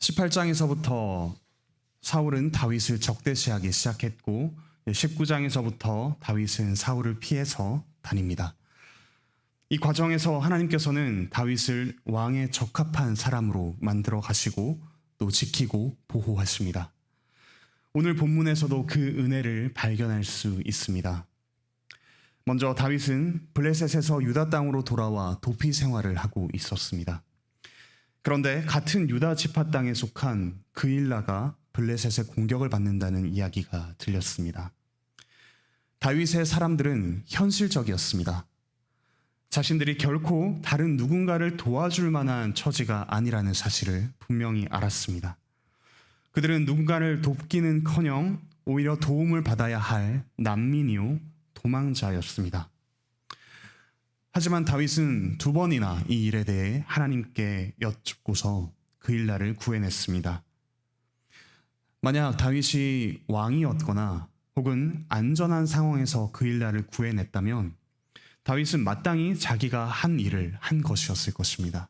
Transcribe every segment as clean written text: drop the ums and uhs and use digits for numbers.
18장에서부터 사울은 다윗을 적대시하기 시작했고 19장에서부터 다윗은 사울을 피해서 다닙니다. 이 과정에서 하나님께서는 다윗을 왕에 적합한 사람으로 만들어 가시고 또 지키고 보호하십니다. 오늘 본문에서도 그 은혜를 발견할 수 있습니다. 먼저 다윗은 블레셋에서 유다 땅으로 돌아와 도피 생활을 하고 있었습니다. 그런데 같은 유다 지파 땅에 속한 그일라가 블레셋의 공격을 받는다는 이야기가 들렸습니다. 다윗의 사람들은 현실적이었습니다. 자신들이 결코 다른 누군가를 도와줄 만한 처지가 아니라는 사실을 분명히 알았습니다. 그들은 누군가를 돕기는커녕 오히려 도움을 받아야 할 난민이요 도망자였습니다. 하지만 다윗은 두 번이나 이 일에 대해 하나님께 여쭙고서 그일라를 구해냈습니다. 만약 다윗이 왕이었거나 혹은 안전한 상황에서 그일라를 구해냈다면 다윗은 마땅히 자기가 한 일을 한 것이었을 것입니다.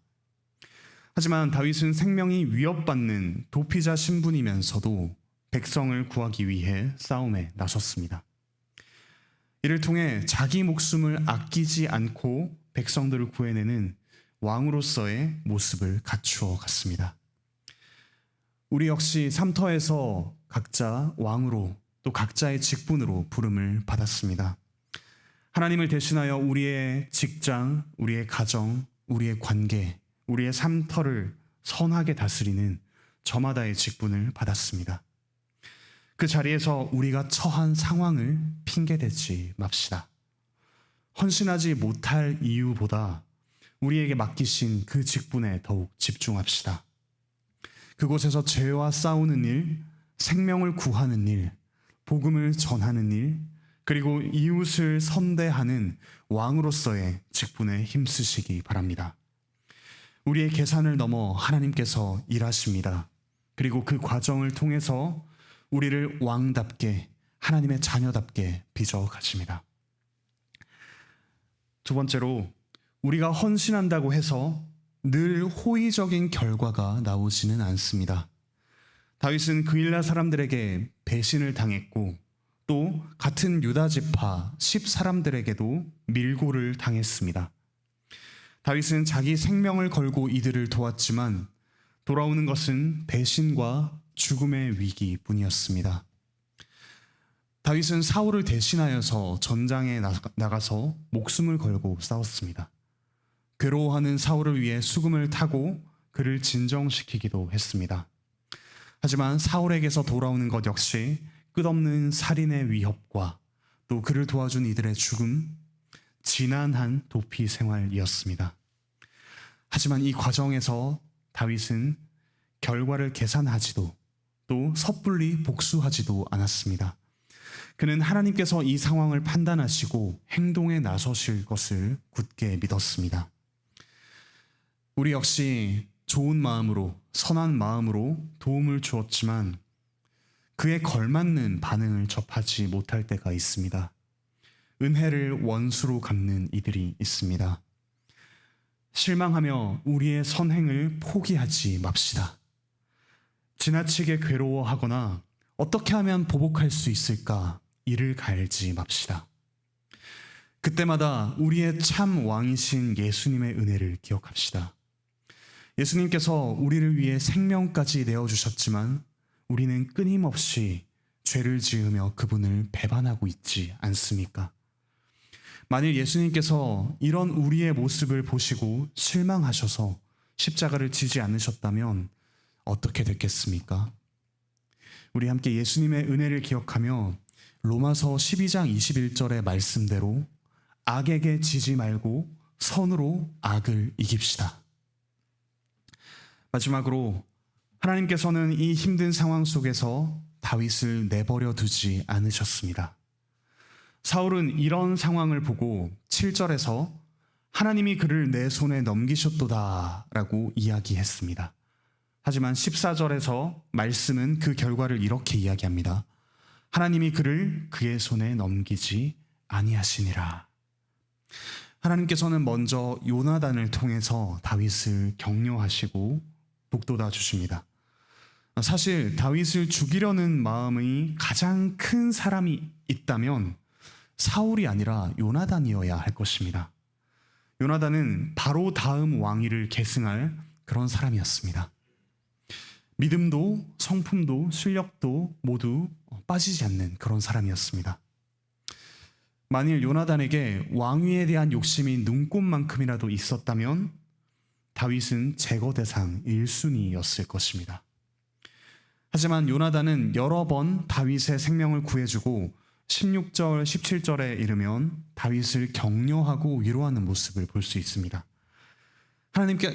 하지만 다윗은 생명이 위협받는 도피자 신분이면서도 백성을 구하기 위해 싸움에 나섰습니다. 이를 통해 자기 목숨을 아끼지 않고 백성들을 구해내는 왕으로서의 모습을 갖추어 갔습니다. 우리 역시 삼터에서 각자 왕으로 또 각자의 직분으로 부름을 받았습니다. 하나님을 대신하여 우리의 직장, 우리의 가정, 우리의 관계, 우리의 삼터를 선하게 다스리는 저마다의 직분을 받았습니다. 그 자리에서 우리가 처한 상황을 핑계대지 맙시다. 헌신하지 못할 이유보다 우리에게 맡기신 그 직분에 더욱 집중합시다. 그곳에서 죄와 싸우는 일, 생명을 구하는 일, 복음을 전하는 일, 그리고 이웃을 선대하는 왕으로서의 직분에 힘쓰시기 바랍니다. 우리의 계산을 넘어 하나님께서 일하십니다. 그리고 그 과정을 통해서 우리를 왕답게, 하나님의 자녀답게 빚어가십니다. 두 번째로, 우리가 헌신한다고 해서 늘 호의적인 결과가 나오지는 않습니다. 다윗은 그일라 사람들에게 배신을 당했고 또 같은 유다 지파 10사람들에게도 밀고를 당했습니다. 다윗은 자기 생명을 걸고 이들을 도왔지만 돌아오는 것은 배신과 죽음의 위기뿐이었습니다. 다윗은 사울을 대신하여서 전장에 나가서 목숨을 걸고 싸웠습니다. 괴로워하는 사울을 위해 수금을 타고 그를 진정시키기도 했습니다. 하지만 사울에게서 돌아오는 것 역시 끝없는 살인의 위협과 또 그를 도와준 이들의 죽음, 지난한 도피 생활이었습니다. 하지만 이 과정에서 다윗은 결과를 계산하지도 또 섣불리 복수하지도 않았습니다. 그는 하나님께서 이 상황을 판단하시고 행동에 나서실 것을 굳게 믿었습니다. 우리 역시 좋은 마음으로, 선한 마음으로 도움을 주었지만 그에 걸맞는 반응을 접하지 못할 때가 있습니다. 은혜를 원수로 갚는 이들이 있습니다. 실망하며 우리의 선행을 포기하지 맙시다. 지나치게 괴로워하거나 어떻게 하면 보복할 수 있을까 이를 갈지 맙시다. 그때마다 우리의 참 왕이신 예수님의 은혜를 기억합시다. 예수님께서 우리를 위해 생명까지 내어주셨지만 우리는 끊임없이 죄를 지으며 그분을 배반하고 있지 않습니까? 만일 예수님께서 이런 우리의 모습을 보시고 실망하셔서 십자가를 지지 않으셨다면 어떻게 됐겠습니까? 우리 함께 예수님의 은혜를 기억하며 로마서 12장 21절의 말씀대로 악에게 지지 말고 선으로 악을 이깁시다. 마지막으로 하나님께서는 이 힘든 상황 속에서 다윗을 내버려 두지 않으셨습니다. 사울은 이런 상황을 보고 7절에서 하나님이 그를 내 손에 넘기셨도다 라고 이야기했습니다. 하지만 14절에서 말씀은 그 결과를 이렇게 이야기합니다. 하나님이 그를 그의 손에 넘기지 아니하시니라. 하나님께서는 먼저 요나단을 통해서 다윗을 격려하시고 북돋아 주십니다. 사실 다윗을 죽이려는 마음이 가장 큰 사람이 있다면 사울이 아니라 요나단이어야 할 것입니다. 요나단은 바로 다음 왕위를 계승할 그런 사람이었습니다. 믿음도 성품도 실력도 모두 빠지지 않는 그런 사람이었습니다. 만일 요나단에게 왕위에 대한 욕심이 눈꼽만큼이라도 있었다면 다윗은 제거 대상 1순위였을 것입니다. 하지만 요나단은 여러 번 다윗의 생명을 구해주고 16절, 17절에 이르면 다윗을 격려하고 위로하는 모습을 볼 수 있습니다.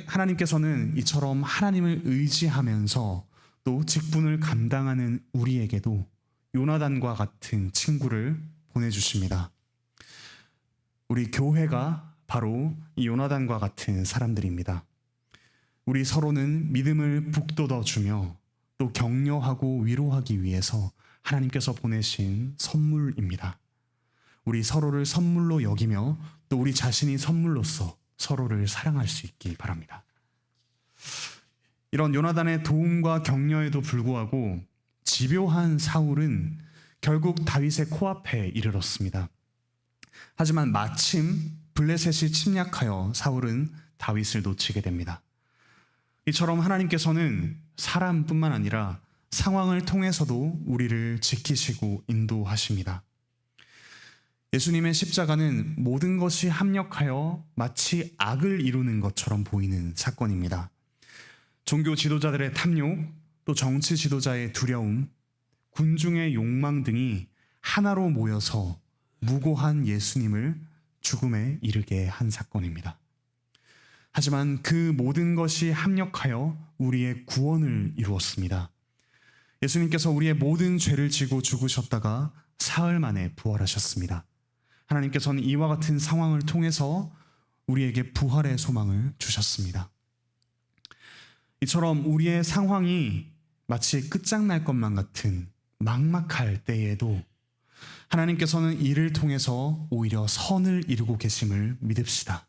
하나님께서는 이처럼 하나님을 의지하면서 또 직분을 감당하는 우리에게도 요나단과 같은 친구를 보내주십니다. 우리 교회가 바로 이 요나단과 같은 사람들입니다. 우리 서로는 믿음을 북돋아주며 또 격려하고 위로하기 위해서 하나님께서 보내신 선물입니다. 우리 서로를 선물로 여기며 또 우리 자신이 선물로서 서로를 사랑할 수 있기 바랍니다. 이런 요나단의 도움과 격려에도 불구하고 집요한 사울은 결국 다윗의 코앞에 이르렀습니다. 하지만 마침 블레셋이 침략하여 사울은 다윗을 놓치게 됩니다. 이처럼 하나님께서는 사람뿐만 아니라 상황을 통해서도 우리를 지키시고 인도하십니다. 예수님의 십자가는 모든 것이 합력하여 마치 악을 이루는 것처럼 보이는 사건입니다. 종교 지도자들의 탐욕, 또 정치 지도자의 두려움, 군중의 욕망 등이 하나로 모여서 무고한 예수님을 죽음에 이르게 한 사건입니다. 하지만 그 모든 것이 합력하여 우리의 구원을 이루었습니다. 예수님께서 우리의 모든 죄를 지고 죽으셨다가 사흘 만에 부활하셨습니다. 하나님께서는 이와 같은 상황을 통해서 우리에게 부활의 소망을 주셨습니다. 이처럼 우리의 상황이 마치 끝장날 것만 같은 막막할 때에도 하나님께서는 이를 통해서 오히려 선을 이루고 계심을 믿읍시다.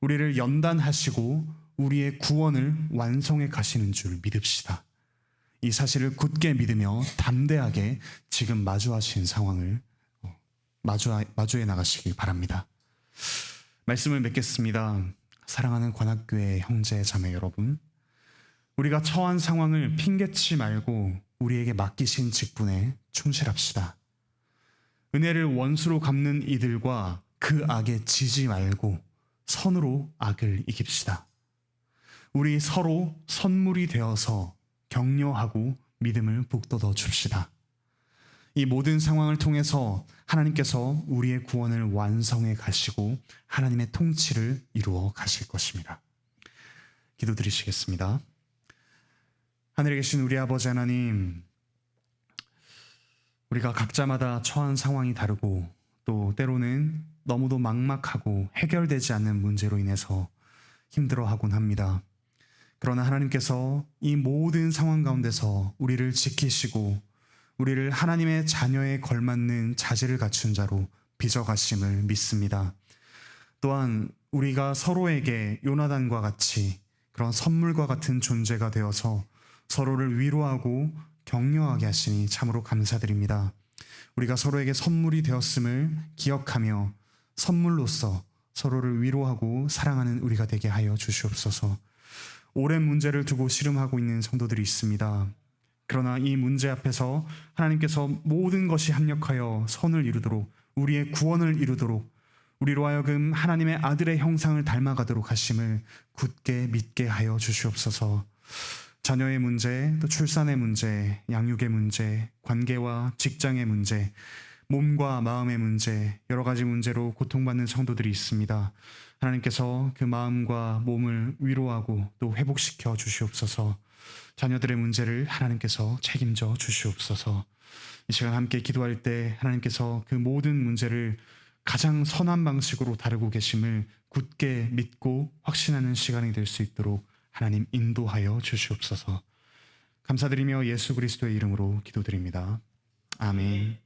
우리를 연단하시고 우리의 구원을 완성해 가시는 줄 믿읍시다. 이 사실을 굳게 믿으며 담대하게 지금 마주하신 상황을 마주해 나가시길 바랍니다. 말씀을 맺겠습니다. 사랑하는 관악교회 형제 자매 여러분, 우리가 처한 상황을 핑계치 말고 우리에게 맡기신 직분에 충실합시다. 은혜를 원수로 갚는 이들과 그 악에 지지 말고 선으로 악을 이깁시다. 우리 서로 선물이 되어서 격려하고 믿음을 북돋워 줍시다. 이 모든 상황을 통해서 하나님께서 우리의 구원을 완성해 가시고 하나님의 통치를 이루어 가실 것입니다. 기도드리시겠습니다. 하늘에 계신 우리 아버지 하나님, 우리가 각자마다 처한 상황이 다르고 또 때로는 너무도 막막하고 해결되지 않는 문제로 인해서 힘들어하곤 합니다. 그러나 하나님께서 이 모든 상황 가운데서 우리를 지키시고 우리를 하나님의 자녀에 걸맞는 자질을 갖춘 자로 빚어가심을 믿습니다. 또한 우리가 서로에게 요나단과 같이 그런 선물과 같은 존재가 되어서 서로를 위로하고 격려하게 하시니 참으로 감사드립니다. 우리가 서로에게 선물이 되었음을 기억하며 선물로서 서로를 위로하고 사랑하는 우리가 되게 하여 주시옵소서. 오랜 문제를 두고 씨름하고 있는 성도들이 있습니다. 그러나 이 문제 앞에서 하나님께서 모든 것이 합력하여 선을 이루도록, 우리의 구원을 이루도록, 우리로 하여금 하나님의 아들의 형상을 닮아가도록 하심을 굳게 믿게 하여 주시옵소서. 자녀의 문제, 또 출산의 문제, 양육의 문제, 관계와 직장의 문제, 몸과 마음의 문제, 여러 가지 문제로 고통받는 성도들이 있습니다. 하나님께서 그 마음과 몸을 위로하고 또 회복시켜 주시옵소서. 자녀들의 문제를 하나님께서 책임져 주시옵소서. 이 시간 함께 기도할 때 하나님께서 그 모든 문제를 가장 선한 방식으로 다루고 계심을 굳게 믿고 확신하는 시간이 될 수 있도록 하나님 인도하여 주시옵소서. 감사드리며 예수 그리스도의 이름으로 기도드립니다. 아멘.